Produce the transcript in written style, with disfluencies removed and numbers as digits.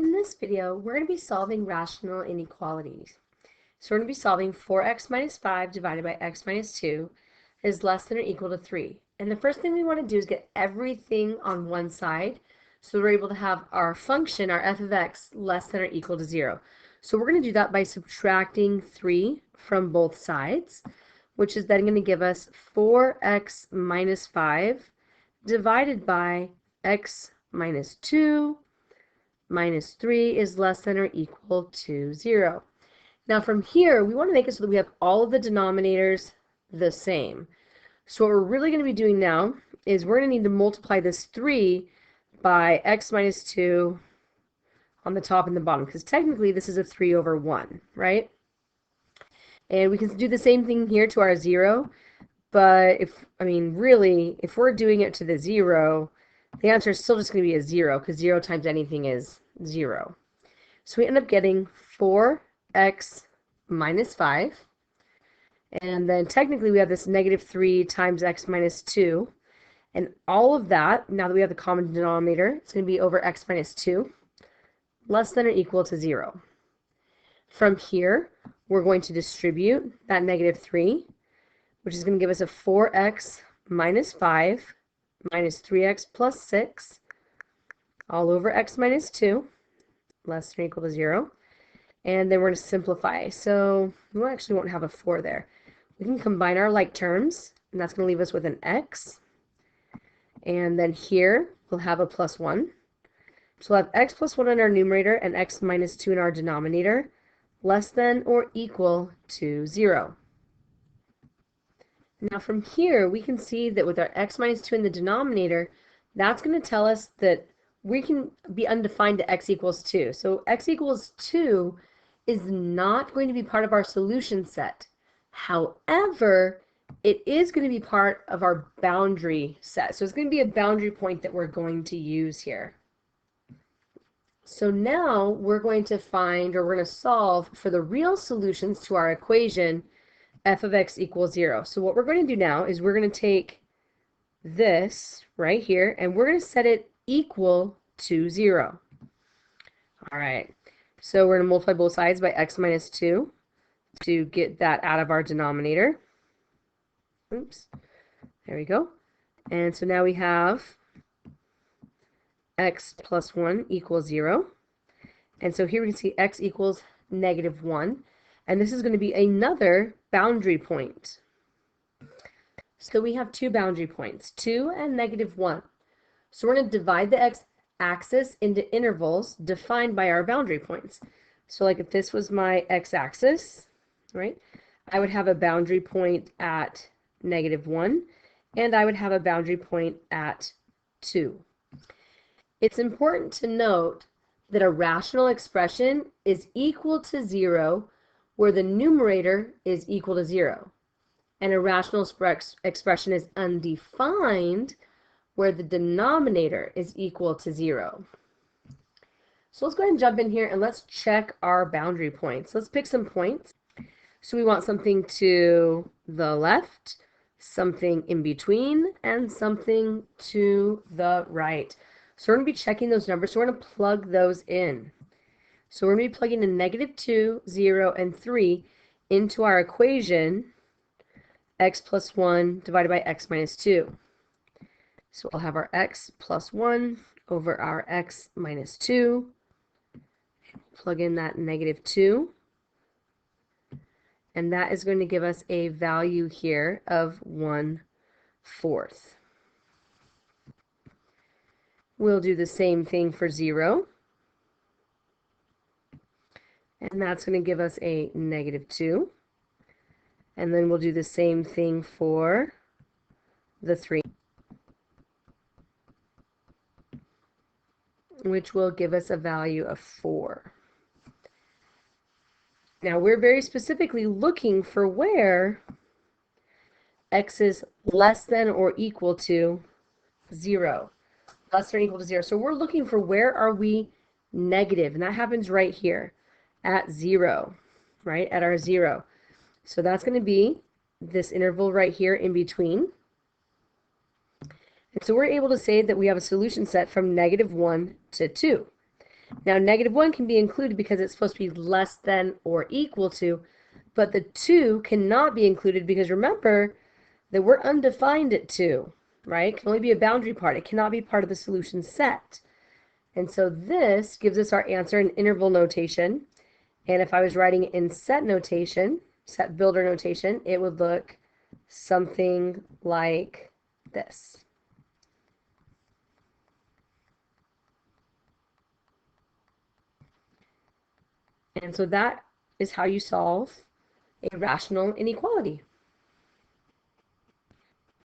In this video, we're going to be solving rational inequalities. So we're going to be solving 4x minus 5 divided by x minus 2 is less than or equal to 3. And the first thing we want to do is get everything on one side so we're able to have our function, our f of x, less than or equal to 0. So we're going to do that by subtracting 3 from both sides, which is then going to give us 4x minus 5 divided by x minus 2 minus 3 is less than or equal to 0. Now from here, we want to make it so that we have all of the denominators the same. So what we're really going to be doing now is we're going to need to multiply this 3 by x minus 2 on the top and the bottom, because technically this is a 3 over 1, right? And we can do the same thing here to our 0, but if we're doing it to the 0, the answer is still just going to be a 0, because 0 times anything is 0. So we end up getting 4x minus 5. And then technically we have this negative 3 times x minus 2. And all of that, now that we have the common denominator, it's going to be over x minus 2, less than or equal to 0. From here, we're going to distribute that negative 3, which is going to give us a 4x minus 5 minus 3x plus 6 all over x minus 2, less than or equal to 0. And then we're going to simplify. So we actually won't have a 4 there. We can combine our like terms, and that's going to leave us with an x. And then here, we'll have a plus 1. So we'll have x plus 1 in our numerator and x minus 2 in our denominator, less than or equal to 0. Now from here, we can see that with our x minus 2 in the denominator, that's going to tell us that we can be undefined to x equals 2. So x equals 2 is not going to be part of our solution set. However, it is going to be part of our boundary set. So it's going to be a boundary point that we're going to use here. So now we're going to find, or we're going to solve for the real solutions to our equation f of x equals 0. So what we're going to do now is we're going to take this right here and we're going to set it equal to 0. All right, so we're going to multiply both sides by x minus 2 to get that out of our denominator. Oops, there we go. And so now we have x plus 1 equals 0. And so here we can see x equals negative 1. And this is going to be another boundary point. So we have two boundary points, 2 and negative 1. So we're going to divide the x-axis into intervals defined by our boundary points. So like if this was my x-axis, right, I would have a boundary point at negative 1, and I would have a boundary point at 2. It's important to note that a rational expression is equal to 0 where the numerator is equal to 0. And a rational expression is undefined where the denominator is equal to 0. So let's go ahead and jump in here and let's check our boundary points. Let's pick some points. So we want something to the left, something in between, and something to the right. So we're going to be checking those numbers. So we're going to plug those in. So we're going to be plugging in negative 2, 0, and 3 into our equation, x plus 1 divided by x minus 2. So we'll have our x plus 1 over our x minus 2. Plug in that negative 2. And that is going to give us a value here of 1/4. We'll do the same thing for 0. And that's going to give us a negative 2. And then we'll do the same thing for the 3, which will give us a value of 4. Now we're very specifically looking for where x is less than or equal to 0. Less than or equal to 0. So we're looking for where are we negative, and that happens right here at 0, right, at our 0. So that's going to be this interval right here in between. And so we're able to say that we have a solution set from negative 1 to 2. Now, -1 can be included because it's supposed to be less than or equal to, but the 2 cannot be included because remember that we're undefined at 2, right? It can only be a boundary part. It cannot be part of the solution set. And so this gives us our answer in interval notation. And if I was writing it in set notation, set builder notation, it would look something like this. And so that is how you solve a rational inequality.